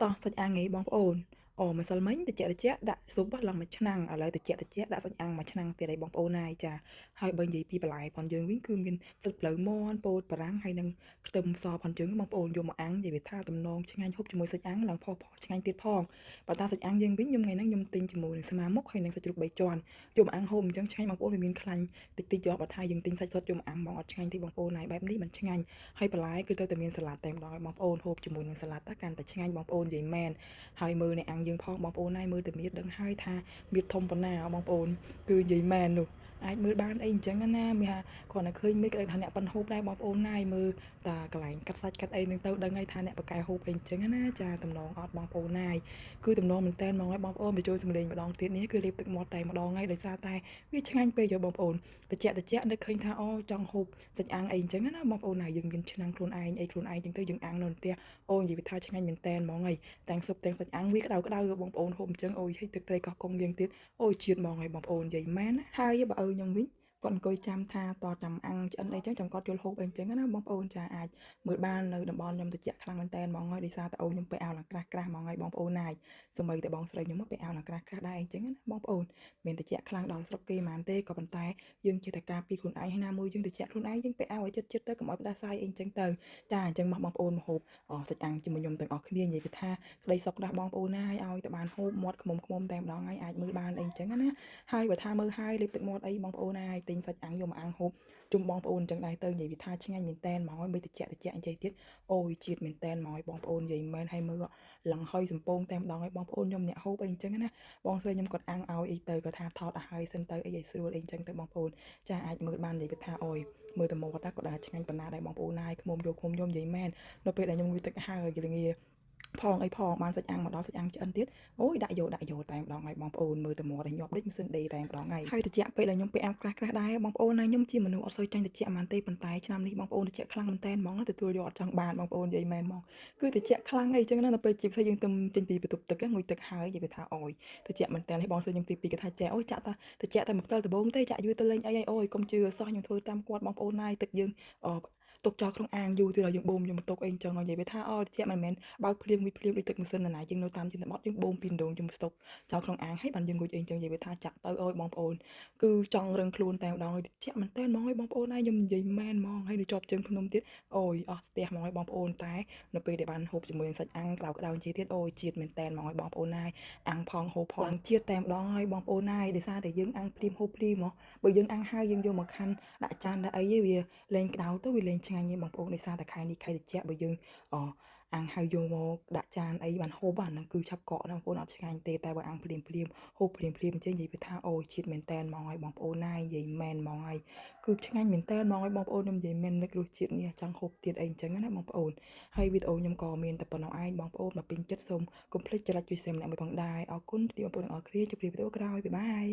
តោះសាច់អាំងឯងបងប្អូនម្សិលមិញត្រជាក់ដាក់ស៊ុបឡើងមួយឆ្នាំងឥឡូវត្រជាក់ដាក់សាច់អាំងមួយឆ្នាំងទៀតឯងបងប្អូនហើយចាហើយបើនិយាយពីបន្លែផងយើងវិញគឺមានទឹកភ្លៅមាន់ពោតបារាំងហើយនិងខ្ទឹមសផងជើងបងប្អូនយកមកអាំងនិយាយវាថាតំណងឆ្ងាញ់ហូបជាមួយសាច់អាំងឡើងផុសឆ្ងាញ់ទៀតផងបើតាសាច់អាំងយើងវិញខ្ញុំថ្ងៃហ្នឹងខ្ញុំទិញជាមួយនឹងស្មាមុខហើយនិងសាច់ជ្រូក3ជាន់យកមកអាំងហូបអញ្ចឹងឆ្ងាញ់បងប្អូនវាមានខ្លាញ់តិចតិចយកបើថាយើងទិញសាច់សុទ្ធយកមកអាំងមកអត់ឆ្ងាញ់ទេបងប្អូនហើយបែបនេះมันឆ្ងាញ់ហើយបន្លែគឺទៅតែមានសាឡាត់តែម្ដងឲ្យបងប្អូនហូបជាមួយនឹងសាឡាត់កាន់តែឆ្ងាញ់បងប្អូននិយាយមែន ហើយមើលអ្នកអាំងយើងផងបងប្អូនហើយមើលតែមៀតដឹងហើយថាមៀតធំប៉ុណ្ណាបងប្អូនគឺនិយាយមែននោះអាចមើលបានអីអញ្ចឹងណាមានគ្រាន់តែឃើញមិនក៏ដឹងថាអ្នកប៉ិនហូបដែរបងប្អូនណាយមើលតាកន្លែងកាត់សាច់កាត់អីនឹងទៅដឹងហើយថាអ្នកបកកែហូបអីអញ្ចឹងណាចាតំណងអត់បងប្អូនណាយគឺតំណងមែនតើហ្មងហើយបងប្អូនបញ្ចូលសម្លេងម្ដងទៀតនេះគឺលេបទឹកមាត់តែម្ដងហើយដោយសារតែវាឆ្ងាញ់ពេកយកបងប្អូនតិចនឹកឃើញថាអូចង់ហូបសាច់អាំងអីអញ្ចឹងណាបងប្អូនណាយើងមានឆ្នាំងខ្លួនឯងអីខ្លួនឯងអញ្ចឹងទៅយើងអាំងនៅផ្ទះអូនិយាយថាឆ្ងាញ់មែនតើហ្មងហើយ ទាំងស៊ុបទាំងសាច់អាំងវាក្តៅបងប្អូនហូបអញ្ចឹងអូយហើយទឹកត្រីកោះកុងយើងទៀតអូយជាតិហ្មងហើយបងប្អូននិយាយមែនណាហើយបើឪខ្ញុំវិញគាត់អង្គុយចាំថាតចាំអាំងឆ្អិនអីចឹងចាំគាត់យល់ហូបអីចឹងណាបងប្អូនចាអាចមើលបាននៅតំបន់ខ្ញុំតិចខ្លាំងមែនតើហ្មងហើយដោយសារតែអូខ្ញុំពាក់អាវឡើងក្រាស់ហ្មងហើយបងប្អូនណាយសម្បីតែបងស្រីខ្ញុំពាក់អាវឡើងក្រាស់ដែរអញ្ចឹងណាបងប្អូនមានតិចខ្លាំងដល់ស្រុកគេហ្មងទេក៏ប៉ុន្តែយើងចេះតែការពារខ្លួនឯងហើយណាមួយយើងតិចខ្លួនឯងយើងពាក់អាវឲ្យចិត្តទៅកុំឲ្យផ្ដាសាយអីអញ្ចឹងទៅចាអញ្ចឹងមកបងប្អូនមកហូបសាច់អាំងជាមួយខ្ញុំទាំងអស់គ្នានិយាយពីថាក្តីសុខណាស់បងប្អូនណាឲ្យតែបានហូបមាត់ខ្មុំតែម្ដងហើយអាចមើលបានអីអញ្ចឹងណាហើយបើថាមើលហើយលេបទឹកមាត់អីបងប្អូនណាយទិញសាច់អាំងយកមកអាំងហូបជុំបងប្អូនអញ្ចឹងដែរទៅនិយាយពីថាឆ្ងាញ់មែនតែនហ្មងហើយមើលតិចអញ្ចឹងទៀតអូយជាតិមែនតែនហ្មងឲ្យបងប្អូននិយាយមែនហើយមើលឡងហុយសំពងតែម្ដងឲ្យបងប្អូនខ្ញុំអ្នកហូបអីអញ្ចឹងណាបងស្រីខ្ញុំគាត់អាំងឲ្យអីទៅគាត់ថាថតឲ្យហើយសិនទៅអីឲ្យស្រួលអីអញ្ចឹងទៅបងប្អូនចាអាចមើលបាននិយាយពីថាអូយមើលតែមាត់ណាក៏ដែរឆ្ងាញ់ប៉ុណ្ណាដែរបងប្អូនណាយខ្មុំយកខ្មុំខ្ញុំនិយាយមែននៅពេលដែលខ្ញុំងុយទឹកហើយល្ងាផងអីផងបានសាច់អាំងមកដល់សាច់អាំងឆ្អិនទៀតអូយដាក់យកតែម្ដងហើយបងប្អូនមើលតែមាត់ឲ្យញាប់ដូចម៉ាស៊ីនដេរតែម្ដងហើយតិចពេលដែលខ្ញុំពាក់អាវក្រាស់ដែរបងប្អូនណាខ្ញុំជាមនុស្សអត់សូវចាញ់តិចហ្មងទេប៉ុន្តែឆ្នាំនេះបងប្អូនតិចខ្លាំងមែនតើហ្មងទទួលយកអត់ចង់បានបងប្អូននិយាយមែនហ្មងគឺតិចខ្លាំងអីចឹងណាដល់ពេលជាផ្សេងយើងទៅចេញពីបន្ទប់ទឹកងុយទឹកហើយនិយាយថាអូយតិចមែនតើឲ្យបងស្រីខ្ញុំទី2គាត់ថាចែអូយចាក់តាតិចតែមកផ្ទល់ដំបងទេចាក់យូរទៅលេងអីអូយកុំជឿសោះខ្ញុំធ្វើតាមគាត់បងប្អូនណាយទឹកយើងទុកចោលក្នុងអាងយូរទៀតហើយយើងបូមយើងបន្ទុកអីចឹងនិយាយថាតិចមិនមែនបើកភ្លាមដូចទឹកម៉ាស៊ីនណាយើងនៅតាមជនបទយើងបូមពីដងយើងស្តុកចោលក្នុងអាងហើយបានយើងងុយអីចឹងនិយាយថាចាក់ទៅអូយបងប្អូនគឺចង់រឹងខ្លួនតែម្ដងតិចមែនតើហ្មងឲ្យបងប្អូនណាខ្ញុំនិយាយមែនហ្មងហើយនៅជាប់ជើងភ្នំទៀតអូយអស់ស្ទះហ្មងឲ្យបងប្អូនតែនៅពេលដែលបានហូបជាមួយនឹងសាច់អាំងក្តៅជាទៀតអូយជាតិមែនតើហ្មងឲ្យបងប្អូនណាអាំងផងហូបផងជាតិតែម្ដងឲ្យបងប្អូនណាដោយសារតែយើងអាំងភ្លាមហូបភ្លាមមកបើយើងអាំងហើយយើងយកមកខាន់ដាក់ចានដាក់អីវាលែងក្តៅទៅវាលែងឆ្ងាញ់ទេបងប្អូនដោយសារតែខែនេះខែត្រជាក់បើយើងអអាំងហើយយកមកដាក់ចានអីបានហូបអាហ្នឹងគឺឆាប់កកណាបងប្អូនអត់ឆ្ងាញ់ទេតែបើអាំងភ្លាមហូបភ្លាមអញ្ចឹងនិយាយថាអូជាតិមែនតែនហ្មងឲ្យបងប្អូនណានិយាយមែនហ្មងហើយគឺឆ្ងាញ់មែនតែនហ្មងឲ្យបងប្អូនខ្ញុំនិយាយមែននឹករសជាតិនេះចង់ហូបទៀតអីអញ្ចឹងណាបងប្អូនហើយវីដេអូខ្ញុំក៏មានតែប៉ុណ្ណោះឯងបងប្អូនមកពេញចិត្តសូមកុំភ្លេចចុច like ជួយ share ម្នាក់មួយផងដែរអរគុណទីបងប្អូនទាំងអស់គ្នាជួបគ្នាវីដេអូក្រោយបាយបាយ